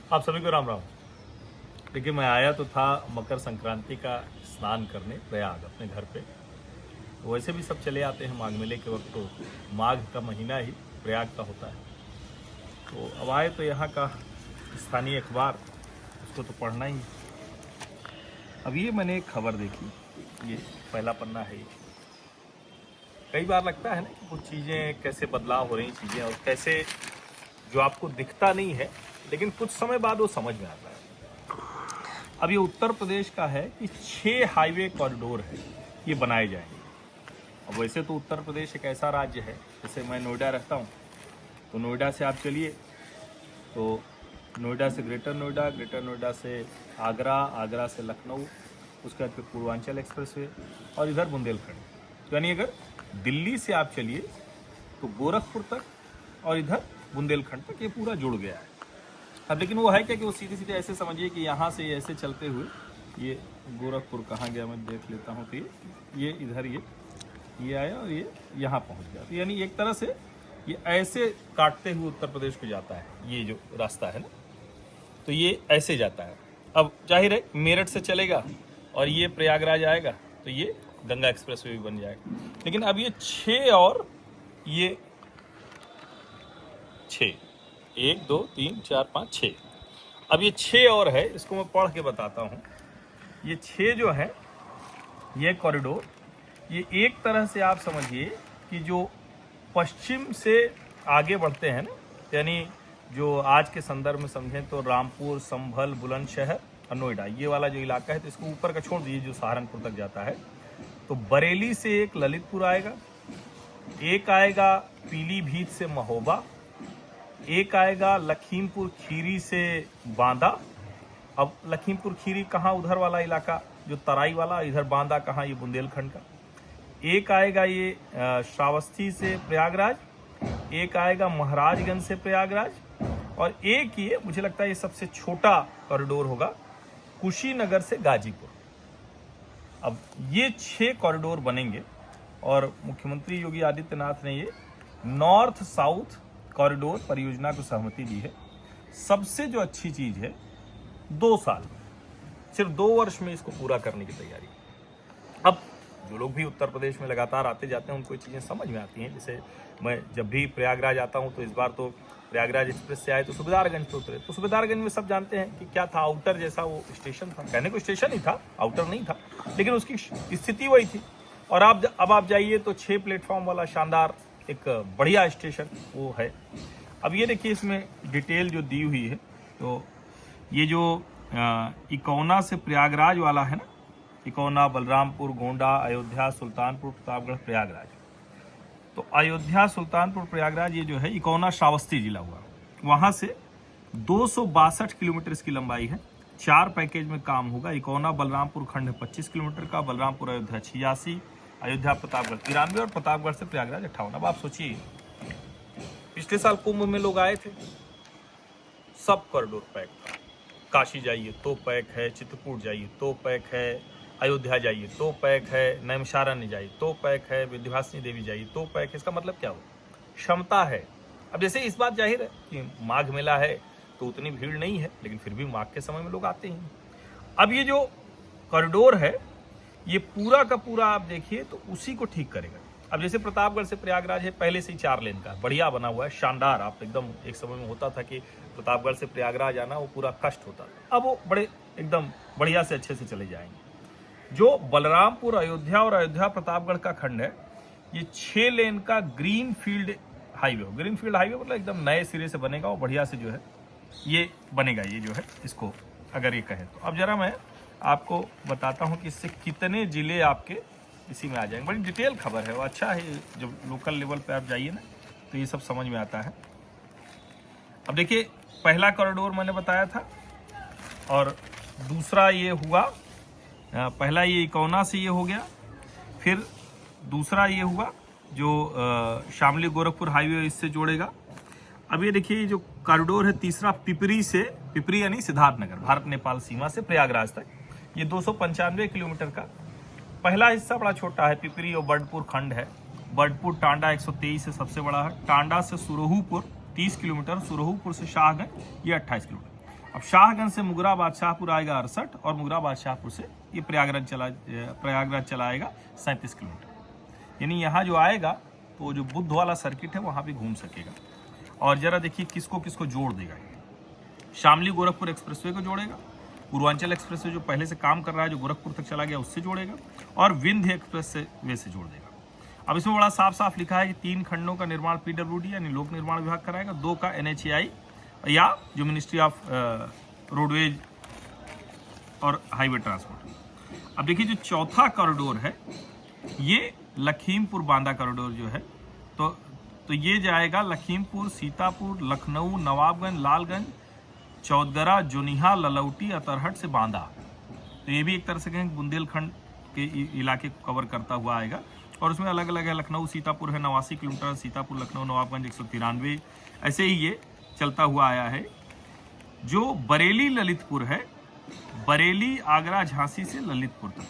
आप सभी को राम राम। देखिए, मैं आया तो था मकर संक्रांति का स्नान करने प्रयाग अपने घर पे। तो वैसे भी सब चले आते हैं माघ मेले के वक्त, तो माघ का महीना ही प्रयाग का होता है। तो अब आए तो यहाँ का स्थानीय अखबार, उसको तो पढ़ना ही। अब ये मैंने एक खबर देखी, ये पहला पन्ना है। ये कई बार लगता है ना कि कुछ चीज़ें कैसे बदलाव हो रही चीज़ें, और कैसे जो आपको दिखता नहीं है लेकिन कुछ समय बाद वो समझ में आता है। अब ये उत्तर प्रदेश का है कि 6 हाईवे कॉरिडोर है, ये बनाए जाएंगे। अब वैसे तो उत्तर प्रदेश एक ऐसा राज्य है, जैसे मैं नोएडा रहता हूँ, तो नोएडा से आप चलिए तो नोएडा से ग्रेटर नोएडा, ग्रेटर नोएडा से आगरा, आगरा से लखनऊ, उसके बाद फिर पूर्वांचल एक्सप्रेसवे और इधर बुंदेलखंड। यानी अगर दिल्ली से आप चलिए तो गोरखपुर तक और इधर बुंदेलखंड तक ये पूरा जुड़ गया है। अब लेकिन वो है क्या कि वो सीधे सीधे ऐसे समझिए कि यहाँ से ऐसे चलते हुए ये गोरखपुर कहाँ गया, मैं देख लेता हूँ। तो ये इधर ये आया और ये यहाँ पहुँच गया। तो यानी एक तरह से ये ऐसे काटते हुए उत्तर प्रदेश को जाता है, ये जो रास्ता है ना, तो ये ऐसे जाता है। अब जाहिर है मेरठ से चलेगा और ये प्रयागराज आएगा तो ये गंगा एक्सप्रेसवे भी बन जाएगा। लेकिन अब ये 6 और ये 6, 1 2 3 4 5 6, अब ये 6 और है, इसको मैं पढ़ के बताता हूँ। ये 6 जो है ये कॉरिडोर, ये एक तरह से आप समझिए कि जो पश्चिम से आगे बढ़ते हैं ना, यानी जो आज के संदर्भ में समझें तो रामपुर, संभल, बुलंदशहर और नोएडा, ये वाला जो इलाका है, तो इसको ऊपर का छोड़ दीजिए जो सहारनपुर तक जाता है। तो बरेली से एक ललितपुर आएगा, एक आएगा पीलीभीत से महोबा, एक आएगा लखीमपुर खीरी से बांदा। अब लखीमपुर खीरी कहाँ, उधर वाला इलाका जो तराई वाला, इधर बांदा कहाँ, ये बुंदेलखंड का। एक आएगा ये श्रावस्ती से प्रयागराज, एक आएगा महाराजगंज से प्रयागराज, और एक ये मुझे लगता है ये सबसे छोटा कॉरिडोर होगा, कुशीनगर से गाजीपुर। अब ये 6 कॉरिडोर बनेंगे और मुख्यमंत्री योगी आदित्यनाथ ने ये नॉर्थ साउथ कॉरिडोर परियोजना को सहमति दी है। सबसे जो अच्छी चीज है, 2 साल, सिर्फ 2 वर्ष में इसको पूरा करने की तैयारी। अब जो लोग भी उत्तर प्रदेश में लगातार आते जाते हैं उनको ये चीज़ें समझ में आती हैं। जैसे मैं जब भी प्रयागराज आता हूँ तो इस बार तो प्रयागराज एक्सप्रेस से आए तो सुबेदारगंज पे उतरे, तो सुबेदारगंज में सब जानते हैं कि क्या था, आउटर जैसा वो स्टेशन था, कहने को स्टेशन ही था, आउटर नहीं था, लेकिन उसकी स्थिति वही थी। और अब आप जाइए तो 6 प्लेटफॉर्म वाला शानदार एक बढ़िया स्टेशन वो है। अब ये देखिए इसमें डिटेल जो दी हुई है, तो ये जो इकौना से प्रयागराज वाला है ना, इकौना, बलरामपुर, गोंडा, अयोध्या, सुल्तानपुर, प्रतापगढ़, प्रयागराज। तो अयोध्या, सुल्तानपुर, प्रयागराज ये जो है इकौना श्रावस्ती जिला हुआ, वहाँ से 262 किलोमीटर इसकी लंबाई है। 4 पैकेज में काम होगा। इकौना बलरामपुर खंड 25 किलोमीटर का, बलरामपुर अयोध्या 86, अयोध्या प्रतापगढ़ 93 और प्रतापगढ़ से प्रयागराज 58। अब आप सोचिए, पिछले साल कुंभ में लोग आए थे, सब कॉरिडोर पैक था। काशी जाइए तो पैक है, चित्रकूट जाइए तो पैक है, अयोध्या जाइए तो पैक है, नैमिषारण्य जाइए तो पैक है, विंध्यवासिनी देवी जाइए तो पैक है। इसका मतलब क्या हो, क्षमता है। अब जैसे इस बात जाहिर है कि माघ मेला है तो उतनी भीड़ नहीं है, लेकिन फिर भी माघ के समय में लोग आते हैं। अब ये जो कॉरिडोर है ये पूरा का पूरा आप देखिए तो उसी को ठीक करेगा। अब जैसे प्रतापगढ़ से प्रयागराज है, पहले से ही 4 लेन का बढ़िया बना हुआ है, शानदार। आप एकदम, एक समय में होता था कि प्रतापगढ़ से प्रयागराज आना वो पूरा कष्ट होता था, अब वो बड़े एकदम बढ़िया से अच्छे से चले जाएंगे। जो बलरामपुर, अयोध्या और अयोध्या प्रतापगढ़ का खंड है, ये 6 लेन का ग्रीन फील्ड हाईवे हो। ग्रीन फील्ड हाईवे मतलब एकदम नए सिरे से बनेगा, वो बढ़िया से जो है ये बनेगा। ये जो है इसको अगर ये कहें तो अब जरा मैं आपको बताता हूँ कि इससे कितने जिले आपके इसी में आ जाएंगे। बड़ी डिटेल खबर है, वो अच्छा है। जब लोकल लेवल पे आप जाइए ना तो ये सब समझ में आता है। अब देखिए, पहला कॉरिडोर मैंने बताया था, और दूसरा ये हुआ, पहला ये इकौना से ये हो गया, फिर दूसरा ये हुआ जो शामली गोरखपुर हाईवे इससे जोड़ेगा। अब ये देखिए जो कॉरिडोर है तीसरा, पिपरी से, पिपरी यानी सिद्धार्थनगर, भारत नेपाल सीमा से प्रयागराज तक, ये 295 किलोमीटर का। पहला हिस्सा बड़ा छोटा है, पिपरी और बर्डपुर खंड है। बर्डपुर टांडा 123 से सबसे बड़ा है। टांडा से सुरहूपुर 30 किलोमीटर, सुरहूपुर से शाहगंज ये 28 किलोमीटर। अब शाहगंज से मुगरा बादशाहपुर आएगा 68 और मुगरा बादशाहपुर से ये प्रयागराज चला आएगा 37 किलोमीटर। यानी यहाँ जो आएगा तो जो बुद्ध वाला सर्किट है वहाँ भी घूम सकेगा। और जरा देखिए किसको किसको जोड़ देगा। शामली गोरखपुर एक्सप्रेसवे को जोड़ेगा, पूर्वांचल एक्सप्रेसवे जो पहले से काम कर रहा है जो गोरखपुर तक चला गया उससे जोड़ेगा, और विंध्य एक्सप्रेसवे से जोड़ देगा। अब इसमें बड़ा साफ साफ लिखा है कि 3 खंडों का निर्माण PWD यानी लोक निर्माण विभाग कराएगा, 2 का NHAI या जो मिनिस्ट्री ऑफ रोडवेज और हाईवे ट्रांसपोर्ट। अब देखिए जो चौथा कॉरिडोर है ये लखीमपुर बांदा कॉरिडोर जो है, तो ये जाएगा लखीमपुर, सीतापुर, लखनऊ, नवाबगंज, लालगंज, चौदगरा, जोनिहा, ललौटी, अतरहट से बांदा। तो ये भी एक तरह से कहें बुंदेलखंड के इलाके को कवर करता हुआ आएगा। और उसमें अलग अलग है, लखनऊ सीतापुर है 89 किलोमीटर, सीतापुर लखनऊ नवाबगंज 193, ऐसे ही ये चलता हुआ आया है। जो बरेली ललितपुर है, बरेली आगरा झांसी से ललितपुर तक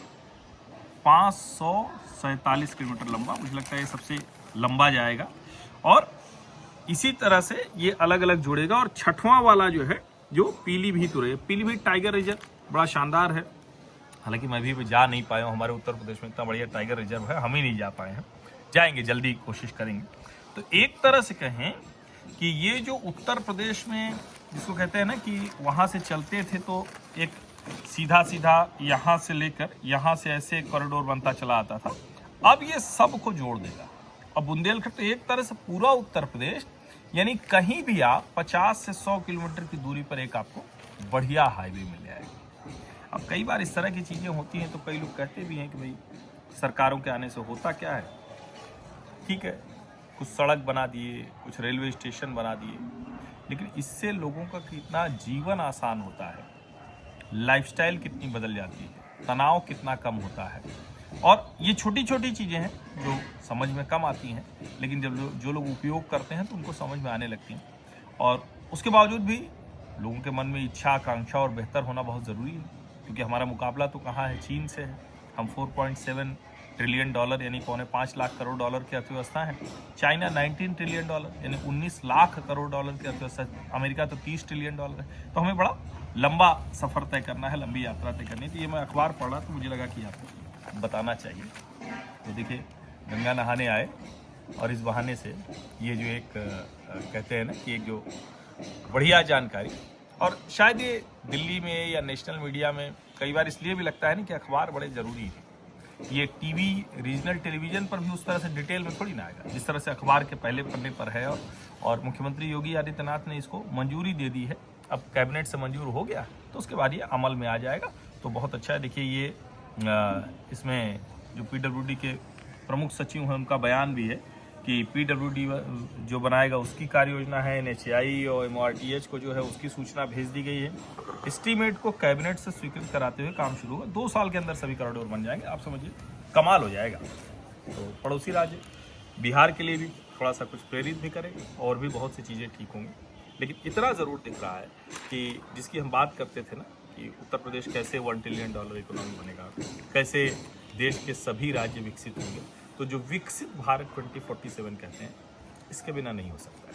547 किलोमीटर लंबा, मुझे लगता है ये सबसे लंबा जाएगा। और इसी तरह से ये अलग अलग जोड़ेगा। और छठवां वाला जो है जो पीलीभीत है, पीलीभीत टाइगर रिजर्व बड़ा शानदार है। हालांकि मैं भी जा नहीं पाया हूँ, हमारे उत्तर प्रदेश में इतना बढ़िया टाइगर रिजर्व है, हम ही नहीं जा पाए हैं, जाएंगे जल्दी कोशिश करेंगे। तो एक तरह से कहें कि ये जो उत्तर प्रदेश में जिसको कहते हैं ना कि वहाँ से चलते थे तो एक सीधा सीधा यहाँ से लेकर यहाँ से ऐसे कॉरिडोर बनता चला आता था, अब ये सबको जोड़ देगा। अब बुंदेलखंड तो एक तरह से पूरा उत्तर प्रदेश, यानी कहीं भी आप 50 से 100 किलोमीटर की दूरी पर एक आपको बढ़िया हाईवे मिल जाएगा। अब कई बार इस तरह की चीज़ें होती हैं तो कई लोग कहते भी हैं कि भाई सरकारों के आने से होता क्या है, ठीक है कुछ सड़क बना दिए, कुछ रेलवे स्टेशन बना दिए, लेकिन इससे लोगों का कितना जीवन आसान होता है, लाइफस्टाइल कितनी बदल जाती है, तनाव कितना कम होता है। और ये छोटी छोटी चीज़ें हैं जो समझ में कम आती हैं, लेकिन जब जो लोग उपयोग करते हैं तो उनको समझ में आने लगती हैं। और उसके बावजूद भी लोगों के मन में इच्छा, आकांक्षा और बेहतर होना बहुत ज़रूरी है, क्योंकि हमारा मुकाबला तो कहाँ है, चीन से है। हम $4.7 ट्रिलियन यानी $5.25 लाख करोड़ की अर्थव्यवस्था है। चाइना $19 ट्रिलियन यानी 19 लाख करोड़ की अर्थव्यवस्था। अमेरिका तो $30 ट्रिलियन है। तो हमें बड़ा लंबा सफ़र तय करना है, लंबी यात्रा तय करनी है। तो ये मैं अखबार पढ़ा तो मुझे लगा कि आपको बताना चाहिए। तो देखिए गंगा नहाने आए और इस बहाने से ये जो एक कहते हैं ना कि एक जो बढ़िया जानकारी, और शायद ये दिल्ली में या नेशनल मीडिया में कई बार इसलिए भी लगता है ना कि अखबार बड़े ज़रूरी है। ये टीवी रीजनल टेलीविज़न पर भी उस तरह से डिटेल में थोड़ी ना आएगा जिस तरह से अखबार के पहले पन्ने पर है। और मुख्यमंत्री योगी आदित्यनाथ ने इसको मंजूरी दे दी है, अब कैबिनेट से मंजूर हो गया तो उसके बाद ये अमल में आ जाएगा। तो बहुत अच्छा है। देखिए ये इसमें जो PWD के प्रमुख सचिव हैं उनका बयान भी है कि PWD जो बनाएगा उसकी कार्य योजना है, NHAI और MORTH को जो है उसकी सूचना भेज दी गई है। एस्टीमेट को कैबिनेट से स्वीकृत कराते हुए काम शुरू होगा। 2 साल के अंदर सभी कॉरिडोर बन जाएंगे। आप समझिए कमाल हो जाएगा। तो पड़ोसी राज्य बिहार के लिए भी थोड़ा सा कुछ प्रेरित भी करेगा और भी बहुत सी चीज़ें ठीक होंगी। लेकिन इतना ज़रूर दिख रहा है कि जिसकी हम बात करते थे ना कि उत्तर प्रदेश कैसे $1 ट्रिलियन इकोनॉमी बनेगा, कैसे देश के सभी राज्य विकसित होंगे, तो जो विकसित भारत 2047 कहते हैं इसके बिना नहीं हो सकता है।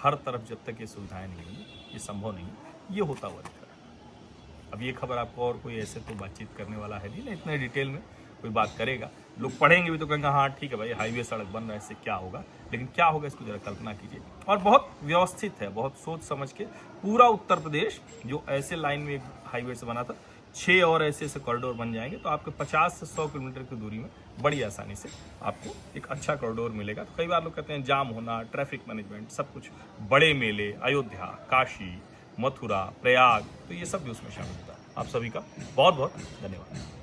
हर तरफ जब तक ये सुविधाएं नहीं होंगी ये संभव नहीं, ये होता हुआ दिख रहा है। अब ये खबर आपको और कोई ऐसे तो बातचीत करने वाला है नहीं ना, इतने डिटेल में कोई बात करेगा, लोग पढ़ेंगे भी तो कहेंगे हाँ ठीक है भाई हाईवे सड़क बन रहा है, इससे क्या होगा, लेकिन क्या होगा इसको जरा कल्पना कीजिए। और बहुत व्यवस्थित है, बहुत सोच समझ के पूरा उत्तर प्रदेश जो ऐसे लाइन में एक हाईवे से बना था, 6 और ऐसे कॉरिडोर बन जाएंगे तो आपके 50 से 100 किलोमीटर की दूरी में बड़ी आसानी से आपको एक अच्छा कॉरिडोर मिलेगा। तो कई बार लोग कहते हैं जाम होना, ट्रैफिक मैनेजमेंट, सब कुछ, बड़े मेले, अयोध्या, काशी, मथुरा, प्रयाग, तो ये सब भी उसमें शामिल होता है। आप सभी का बहुत बहुत धन्यवाद।